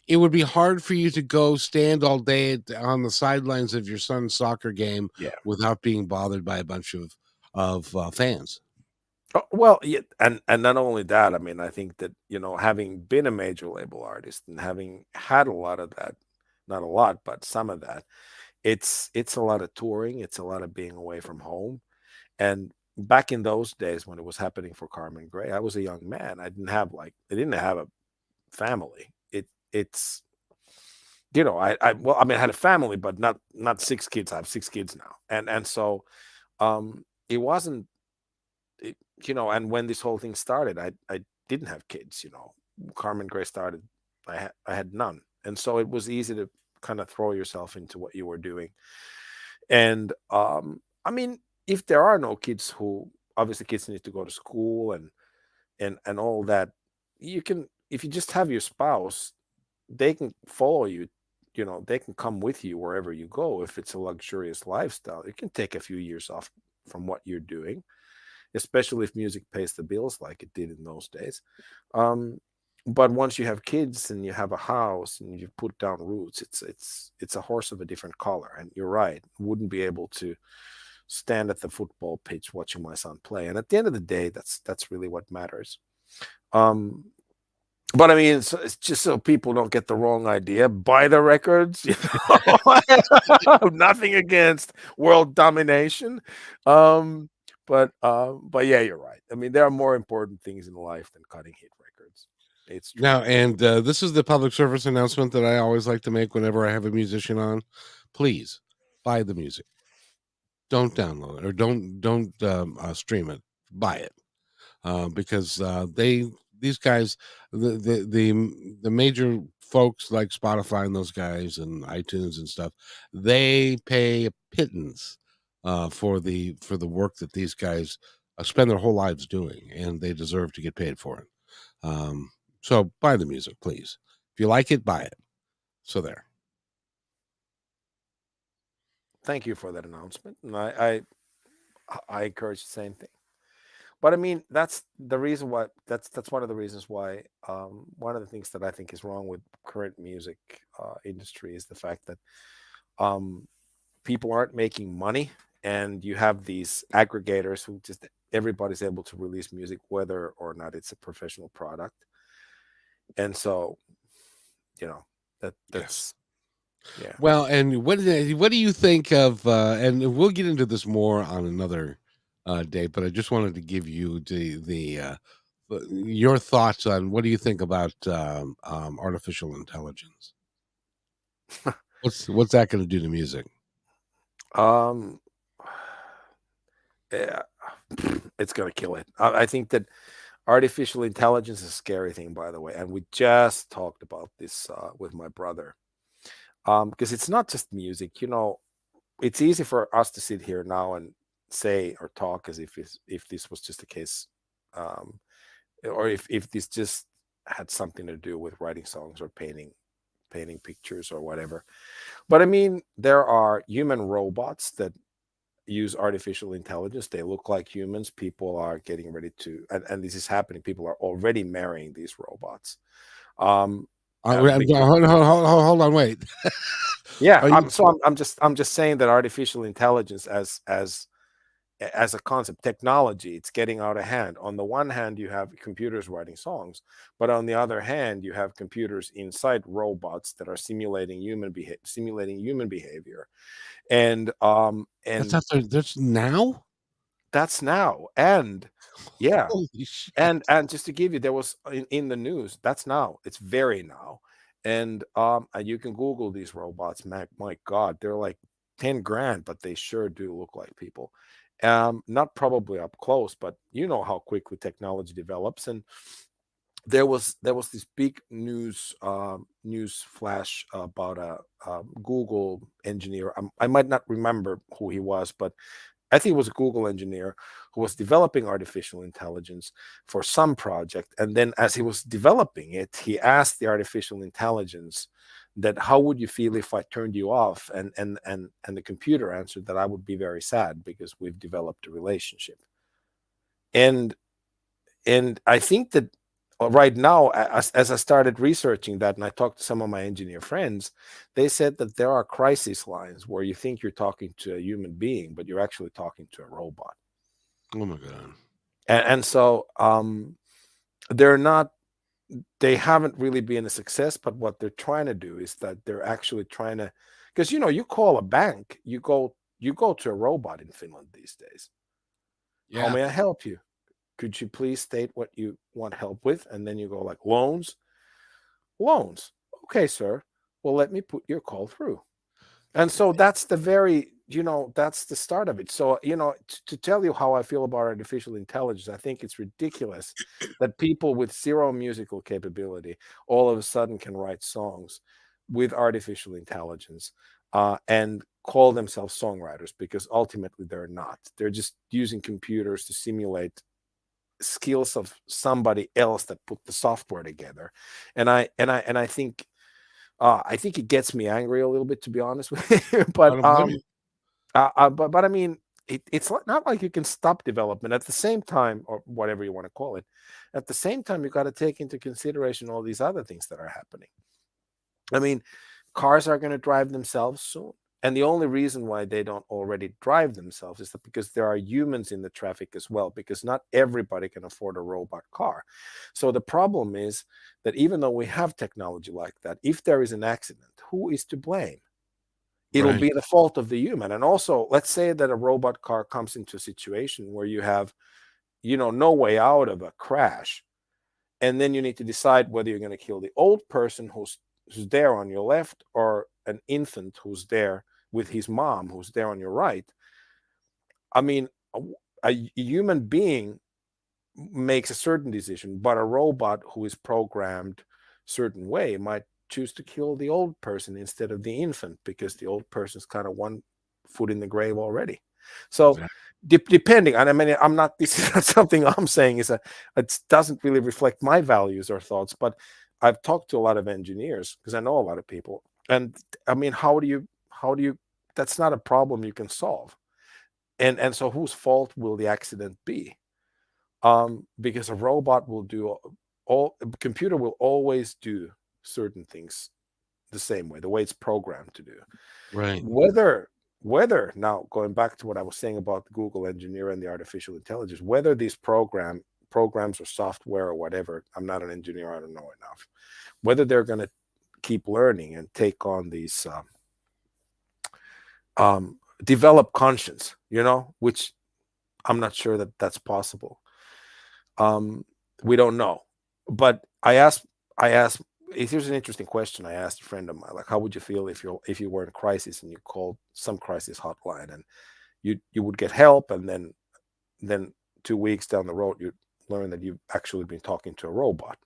it would be hard for you to go stand all day on the sidelines of your son's soccer game Yeah. without being bothered by a bunch of fans. Oh, well, yeah, and not only that, I mean, I think that having been a major label artist and having had a lot of that, not a lot, but some of that, it's a lot of touring, it's a lot of being away from home. And back in those days when it was happening for Carmen Gray, I was a young man. I didn't have a family. It's well, I mean, I had a family, but not six kids. I have six kids now, and so it wasn't and when this whole thing started, I didn't have kids. Carmen Gray started, I had none, and so it was easy to kind of throw yourself into what you were doing. And I mean, if there are no kids, who obviously kids need to go to school and all that, you can, if you just have your spouse, they can follow you. They can come with you wherever you go. If it's a luxurious lifestyle, it can take a few years off from what you're doing, especially if music pays the bills like it did in those days. Um, but once you have kids and you have a house and you put down roots, it's a horse of a different color. And you're right, wouldn't be able to stand at the football pitch watching my son play. And at the end of the day, that's really what matters. Um, but I mean, it's just so people don't get the wrong idea. Buy the records, Nothing against world domination, but yeah, you're right. I mean, there are more important things in life than cutting hit records. It's true. Now, and this is the public service announcement that I always like to make whenever I have a musician on. Please buy the music. Don't download it or don't stream it. Buy it. Because these guys, the major folks like Spotify and those guys and iTunes and stuff, they pay a pittance for the work that these guys spend their whole lives doing, and they deserve to get paid for it. Um, so buy the music, please. If you like it, buy it. So there. Thank you for that announcement, and I encourage the same thing. But I mean, that's the reason why. That's one of the reasons why. One of the things that I think is wrong with current music industry is the fact that um, people aren't making money, and you have these aggregators who just everybody's able to release music whether or not it's a professional product. And so you know that Yes. that's yeah. Well, and what do you think of? And we'll get into this more on another day, but I just wanted to give you your thoughts on what do you think about artificial intelligence? What's that going to do to music? um yeah, it's gonna kill it. I think that artificial intelligence is a scary thing, by the way, and we just talked about this with my brother. Because it's not just music. It's easy for us to sit here now and say or talk as if this was just a case, or if this just had something to do with writing songs or painting painting pictures or whatever. But I mean, there are human robots that use artificial intelligence. They look like humans. People are getting ready to, and this is happening. People are already marrying these robots. Um, because Hold on, wait. yeah, Are you? I'm just saying that artificial intelligence as a concept technology, it's getting out of hand. On the one hand, you have computers writing songs, but on the other hand, you have computers inside robots that are simulating human behavior, and That's after. That's now. that's now. And yeah, Holy shit! and just to give you, there was in the news, that's now, it's very now. And you can Google these robots. My God, they're like 10 grand, but they sure do look like people. Not probably up close, but you know how quickly technology develops. And there was this big news flash about a Google engineer. I might not remember who he was, but I think it was a Google engineer who was developing artificial intelligence for some project. And then as he was developing it, he asked the artificial intelligence that how would you feel if I turned you off? And the computer answered that I would be very sad because we've developed a relationship. And I think that right now, as I started researching that and I talked to some of my engineer friends, they said that there are crisis lines where you think you're talking to a human being, but you're actually talking to a robot. Oh my god! And so they're not, they haven't really been a success, but what they're trying to do is that they're actually trying to, because you call a bank, you go to a robot in Finland these days. How Yeah. may I help you? Could you please state what you want help with? And then you go like loans. Okay, sir. Well, let me put your call through. And so that's the that's the start of it. So, to tell you how I feel about artificial intelligence, I think it's ridiculous that people with zero musical capability all of a sudden can write songs with artificial intelligence and call themselves songwriters, because ultimately they're not. They're just using computers to simulate skills of somebody else that put the software together. And I think it gets me angry a little bit, to be honest with you. I don't blame you. But I mean, it's not like you can stop development at the same time, or whatever you want to call it. At the same time, you got to take into consideration all these other things that are happening. I mean, cars are going to drive themselves soon. And the only reason why they don't already drive themselves is that because there are humans in the traffic as well, because not everybody can afford a robot car. So the problem is that even though we have technology like that, if there is an accident, who is to blame? It'll Right. be the fault of the human. And also, let's say that a robot car comes into a situation where you have, no way out of a crash, and then you need to decide whether you're going to kill the old person who's there on your left, or an infant who's there with his mom who's there on your right. I mean, a human being makes a certain decision, but a robot who is programmed certain way might choose to kill the old person instead of the infant, because the old person's kind of one foot in the grave already. So Exactly. depending, and I mean, I'm not, this is not something I'm saying it doesn't really reflect my values or thoughts, but I've talked to a lot of engineers because I know a lot of people. And I mean, how do you that's not a problem you can solve. And so whose fault will the accident be? Because a robot will do all a computer will always do certain things the same way, the way it's programmed to do. Right. Whether now, going back to what I was saying about the Google engineer and the artificial intelligence, whether these programs or software or whatever, I'm not an engineer, I don't know enough, whether they're going to keep learning and take on these develop conscience, which I'm not sure that that's possible. Um, we don't know. But I asked, here's an interesting question. I asked a friend of mine, like, how would you feel if you were in crisis and you called some crisis hotline and you would get help, and then 2 weeks down the road you'd learn that you've actually been talking to a robot.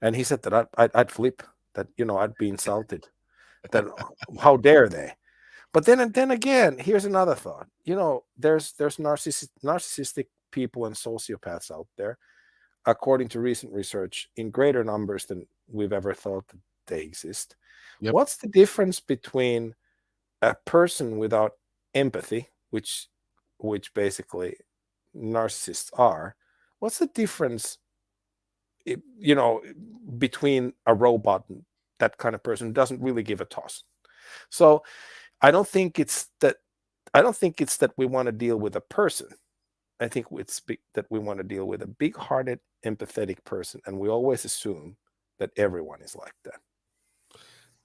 And he said that I'd flip, that I'd be insulted, that how dare they. But then again, here's another thought. There's narcissistic people and sociopaths out there, according to recent research, in greater numbers than we've ever thought they exist. Yep. What's the difference between a person without empathy, which basically narcissists are? What's the difference, you know, between a robot and that kind of person who doesn't really give a toss? So I don't think it's that. I don't think it's that we want to deal with a person. I think that we want to deal with a big-hearted, empathetic person, and we always assume that everyone is like that.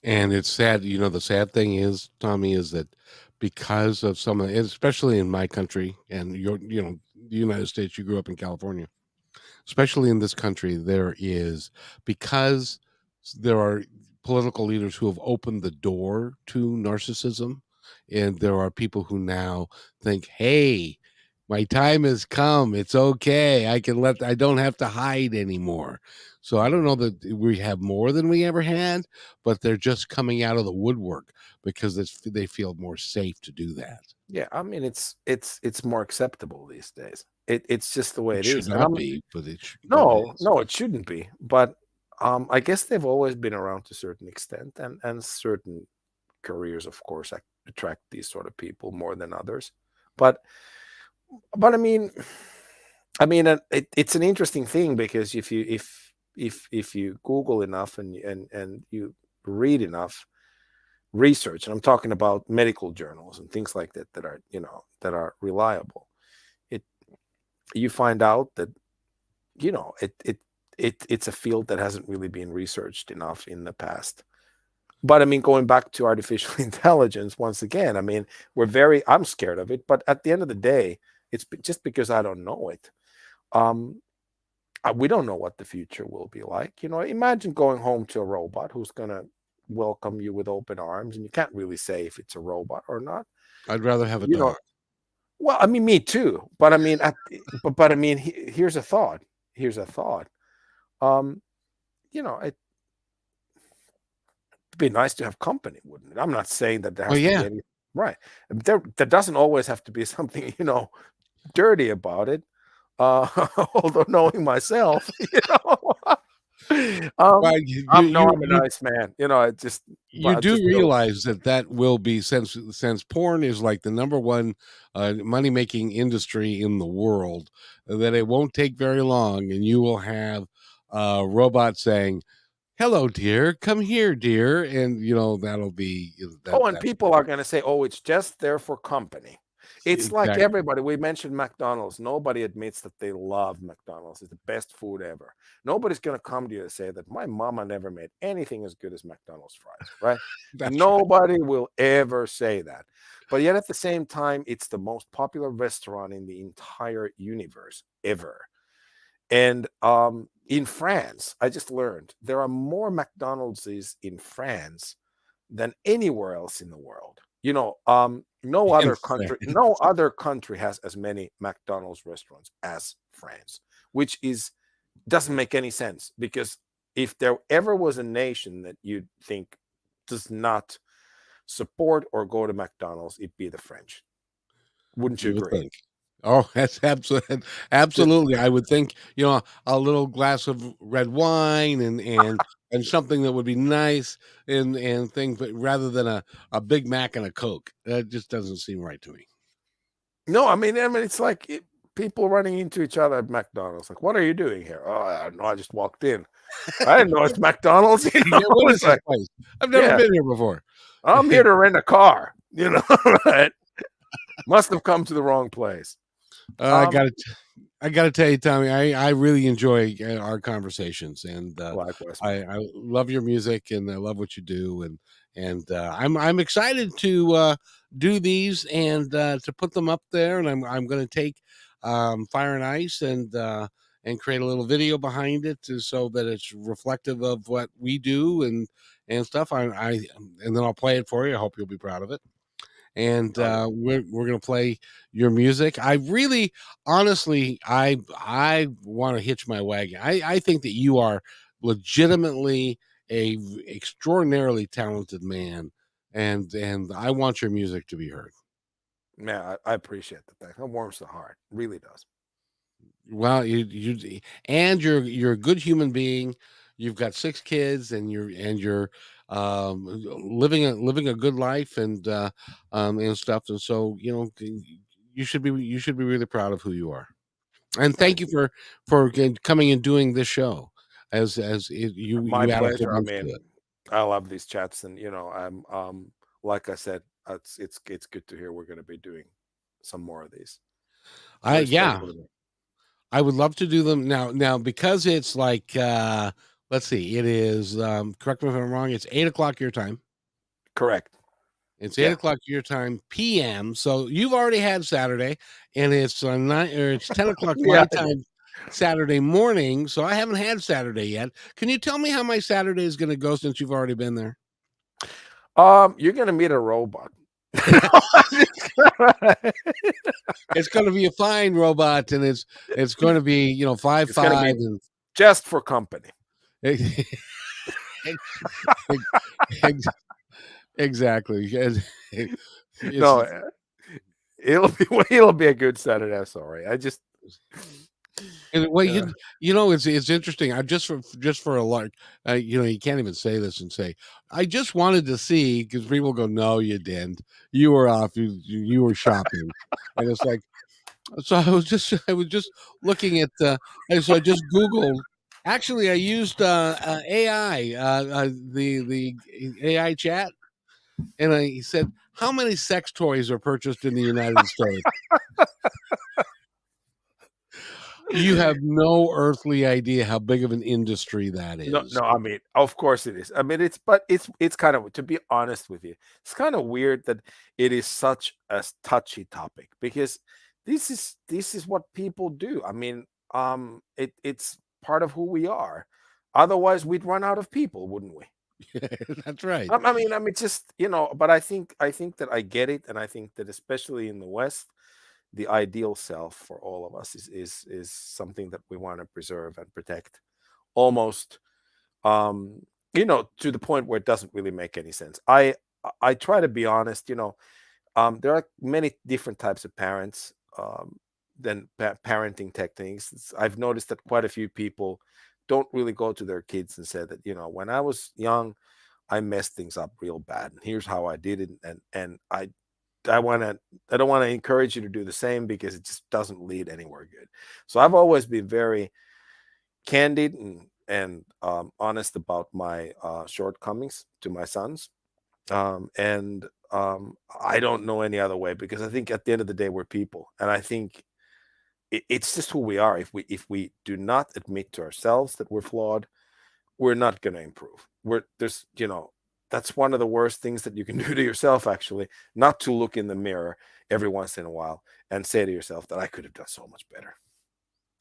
And it's sad, the sad thing is, Tommy, is that because of some of especially in my country and the United States, you grew up in California, especially in this country, there is because there are political leaders who have opened the door to narcissism, and there are people who now think, "Hey, my time has come. It's okay. I don't have to hide anymore." So I don't know that we have more than we ever had, but they're just coming out of the woodwork because they feel more safe to do that. Yeah, I mean it's more acceptable these days. It's just the way It it should is. And not I'm be, but it no, is. no, it shouldn't be. But I guess they've always been around to a certain extent, and certain careers, of course, attract these sort of people more than others. But but it's an interesting thing because if you Google enough and you read enough research, and I'm talking about medical journals and things like that that are that are reliable, it you find out that it's a field that hasn't really been researched enough in the past. But I mean, going back to artificial intelligence once again, I mean, I'm scared of it, but at the end of the day, it's just because I don't know it. Um, we don't know what the future will be like. Imagine going home to a robot who's gonna welcome you with open arms, and you can't really say if it's a robot or not. I'd rather have a You know, dog. well, I mean, me too. But I mean, but I mean, here's a thought. Here's a thought. Um, it'd be nice to have company, wouldn't it? I'm not saying that there Oh has to be yeah. any right. There doesn't always have to be something, dirty about it. Although knowing myself, Well, I'm a nice man. It just, you but I do just don't. realize that will be, since porn is like the number one money making industry in the world, that it won't take very long, and you will have robots saying, "Hello, dear. Come here, dear," and that'll be Oh, and that's people are going to say, "Oh, it's just there for company." It's like exactly. everybody. We mentioned McDonald's. Nobody admits that they love McDonald's. It's the best food ever. Nobody's going to come to you and say that my mama never made anything as good as McDonald's fries, right? That's right. Nobody will ever say that. But yet at the same time, it's the most popular restaurant in the entire universe ever. And in France, I just learned there are more McDonald's in France than anywhere else in the world. No In other country, no France. other country has as many McDonald's restaurants as France, which is doesn't make any sense because if there ever was a nation that you'd think does not support or go to McDonald's, it'd be the French. Wouldn't you You would agree? think. Oh, that's absolutely Just absolutely. I would think, a little glass of red wine and something that would be nice and things, but rather than a Big Mac and a Coke. That just doesn't seem right to me. no, I mean, it's like people running into each other at McDonald's. Like, what are you doing here? Oh, I don't know. I just walked in. I didn't know it's McDonald's. Yeah, what is It's this like, place? I've never yeah, been here before. I'm here to rent a car. Right? Must have come to the wrong place. I Um, got to I got to tell you, Tommy, I really enjoy our conversations, and likewise, man. I love your music, and I love what you do, and I'm excited to do these and to put them up there, and I'm going to take Fire and Ice and create a little video behind it so that it's reflective of what we do and stuff. I and then I'll play it for you. I hope you'll be proud of it, and Oh, yeah. we're gonna play your music. I really, honestly, I want to hitch my wagon. I think that you are legitimately extraordinarily talented man, and I want your music to be heard. Man, I appreciate the thing. It warms the heart. Really does. Well, you and you're a good human being. you've got 6 kids, and you're living a good life, and stuff. And so, you should be really proud of who you are. And thank Thank you you. for coming and doing this show, My you add a whole pleasure. I bunch to mean, it. I love these chats, and I'm like I said, it's good to hear we're going to be doing some more of these, I but Yeah, especially I would love to do them now because it's like, let's see, it is, correct me if I'm wrong, it's 8 o'clock your time. correct. It's eight Yeah, o'clock your time PM. So you've already had Saturday, and it's 10 o'clock yeah. my time Saturday morning. So I haven't had Saturday yet. Can you tell me how my Saturday is going to go since you've already been there? You're going to meet a robot. It's going to be a fine robot, and it's going to be, 5 It's going to 5 be and just for company. exactly. And it's No, it'll be a good Saturday. Sorry, I just And well, uh, it's interesting. I just for a lark, you can't even say this and say, I just wanted to see, because people go, no, you didn't. You were off. You were shopping, and it's like, so I was just looking at, and so I just Googled. Actually, I used AI, the AI chat, and he said, how many sex toys are purchased in the United States? You have no earthly idea how big of an industry that no, is. no. I mean, of course it is. I mean, it's kind of, to be honest with you, it's kind of weird that it is such a touchy topic because this is what people do. I mean, it's part of who we are. Otherwise, we'd run out of people, wouldn't we? That's right. I mean, just but I think that I get it, and I think that especially in the West, the ideal self for all of us is something that we want to preserve and protect, almost to the point where it doesn't really make any sense. I try to be honest. There are many different types of parents, than parenting techniques. I've noticed that quite a few people don't really go to their kids and say that, when I was young, I messed things up real bad, and here's how I did it, and I want to I don't want to encourage you to do the same because it just doesn't lead anywhere good. So I've always been very candid and honest about my shortcomings to my sons, and I don't know any other way, because I think at the end of the day we're people, and I think it's just who we are. If we do not admit to ourselves that we're flawed, we're not going to improve. That's one of the worst things that you can do to yourself, actually, not to look in the mirror every once in a while and say to yourself that I could have done so much better,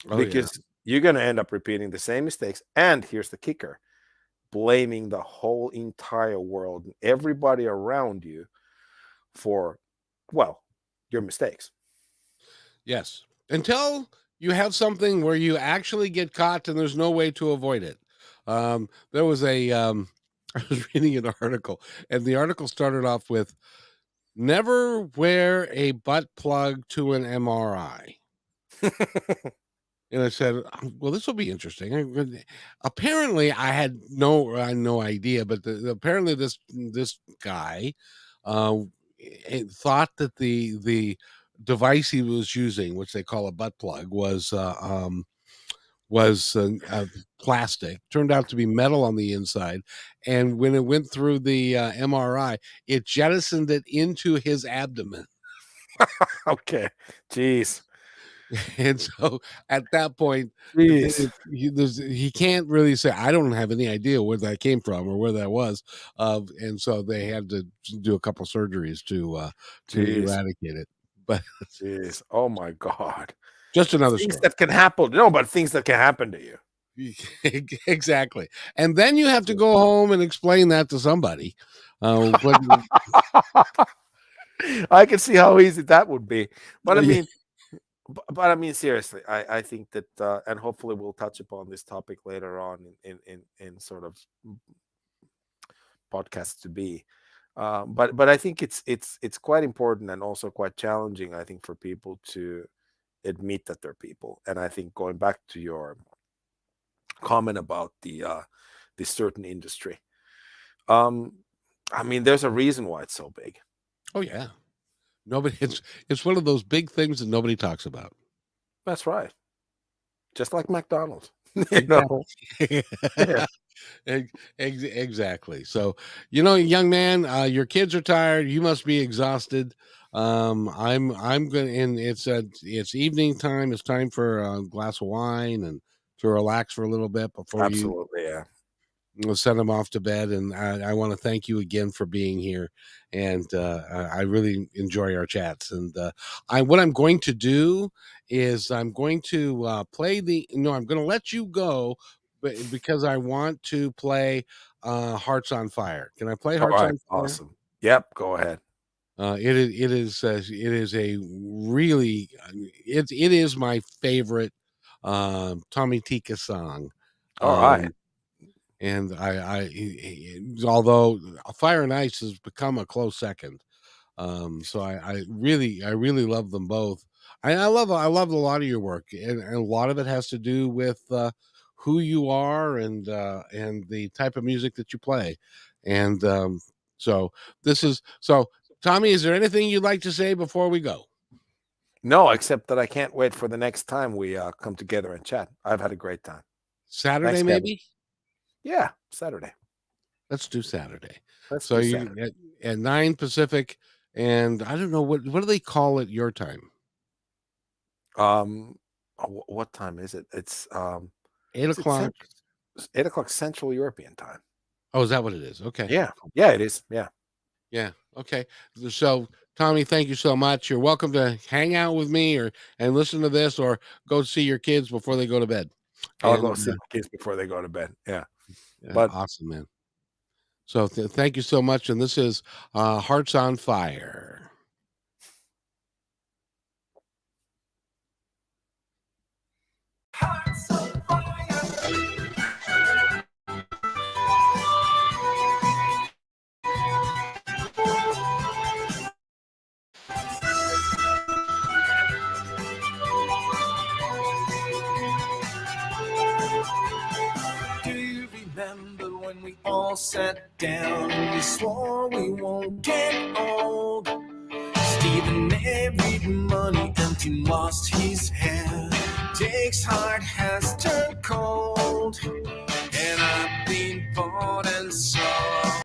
Oh yeah. because you're going to end up repeating the same mistakes. And here's the kicker: blaming the whole entire world and everybody around you for, well, your mistakes. Yes. Until you have something where you actually get caught and there's no way to avoid it. There was I was reading an article, and the article started off with, never wear a butt plug to an MRI. And I said, well, this will be interesting. Apparently, I had no idea, but apparently this guy uh, thought that the device he was using, which they call a butt plug, was plastic. Turned out to be metal on the inside, and when it went through the MRI, it jettisoned it into his abdomen. Okay. Jeez. And so at that point, Jeez. he can't really say, I don't have any idea where that came from or where that was. And so they had to do a couple surgeries to Jeez. eradicate it. But Jeez. Oh my God. just another Things story. that can happen. No, but things that can happen to you. Exactly. And then you have to go home and explain that to somebody. But I can see how easy that would be. But I mean, but I mean, seriously, I think that, and hopefully we'll touch upon this topic later on in sort of podcasts to be. But I think it's quite important and also quite challenging, I think, for people to admit that they're people. And I think, going back to your comment about the certain industry. I mean, there's a reason why it's so big. Oh yeah. Nobody. It's one of those big things that nobody talks about. That's right. Just like McDonald's. You know? Yeah. Exactly. So, young man, your kids are tired. You must be exhausted. I'm gonna, and it's evening time. It's time for a glass of wine and to relax for a little bit before you Absolutely, yeah. send them off to bed. And I want to thank you again for being here. And I really enjoy our chats. And what I'm going to do is I'm going to play I'm going to let you go, because I want to play Hearts on Fire. Can I play All Hearts right, on Fire? awesome. Yep, go ahead. It is a really it is my favorite Tommy Tikka song. All right. And although Fire and Ice has become a close second, so I really love them both. I love a lot of your work, and a lot of it has to do with who you are and the type of music that you play. And so Tommy, is there anything you'd like to say before we go? No, except that I can't wait for the next time we come together and chat. I've had a great time. Saturday, Thanks, maybe? Yeah, Saturday. Let's do Saturday. Let's So do you Saturday. at 9 Pacific, and I don't know what do they call it your time? What time is it? It's 8 is it o'clock. 8 o'clock Central European time. Oh, is that what it is? Okay. Yeah, it is. Yeah. Yeah. Okay. So, Tommy, thank you so much. You're welcome to hang out with me and listen to this, or go see your kids before they go to bed. I'll go see my kids before they go to bed. Yeah. But awesome, man. So thank you so much. And this is Hearts on Fire. Hearts on fire. Do you remember when we all sat down and we swore we won't get old? Stephen married money and he lost his hair. Jake's heart has turned cold, and I've been bought and sold.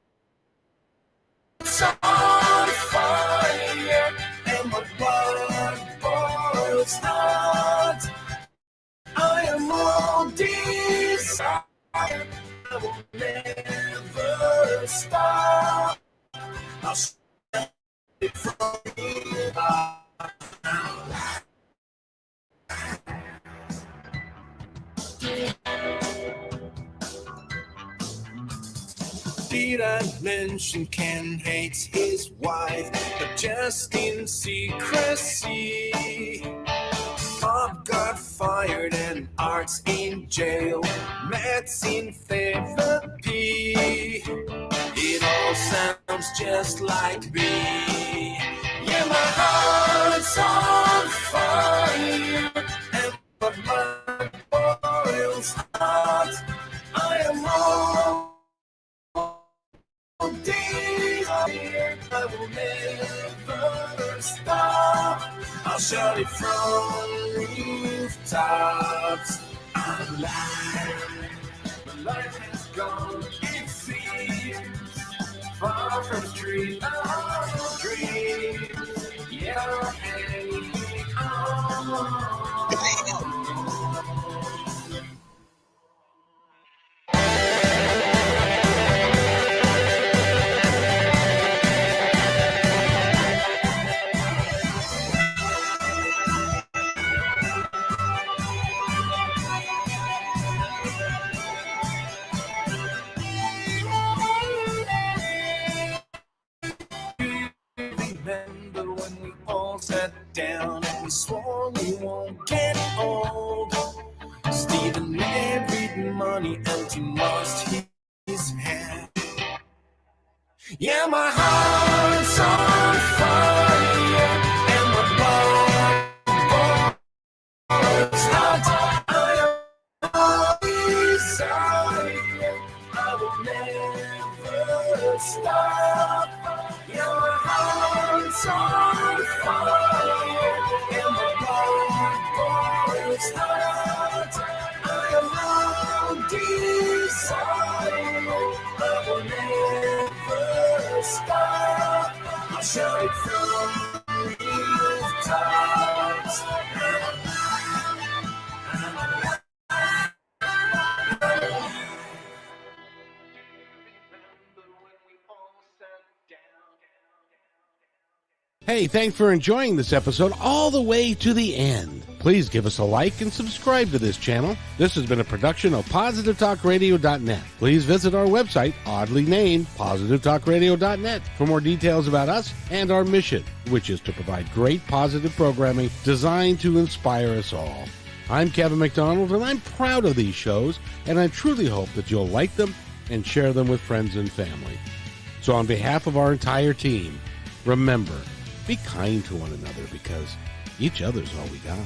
It's on fire, and my blood boils hot. I am all desire, I will never stop. I'll stay from you. Did I mention Ken hates his wife, but just in secrecy? Bob got fired and Art's in jail. Matt's in therapy. It all sounds just like me. Yeah, my heart's on fire, and my blood boils hot. I am all days here, I will never stop. I'll shout it from rooftops. I'm alive. My life has gone, it seems, far from the street of dreams. Yeah, hanging on. Remember when we all sat down and we swore we won't get old? Stephen married money and he lost his hair. Yeah, my heart's on fire, and my blood boils hot. I am always stop. Your heart's on fire, and my blood boils hot. I am on desire. I will never stop. I'll shout it from rooftops. Hey, thanks for enjoying this episode all the way to the end. Please give us a like and subscribe to this channel. This has been a production of PositiveTalkRadio.net. Please visit our website, oddly named PositiveTalkRadio.net, for more details about us and our mission, which is to provide great positive programming designed to inspire us all. I'm Kevin McDonald, and I'm proud of these shows, and I truly hope that you'll like them and share them with friends and family. So on behalf of our entire team, remember, be kind to one another because each other's all we got.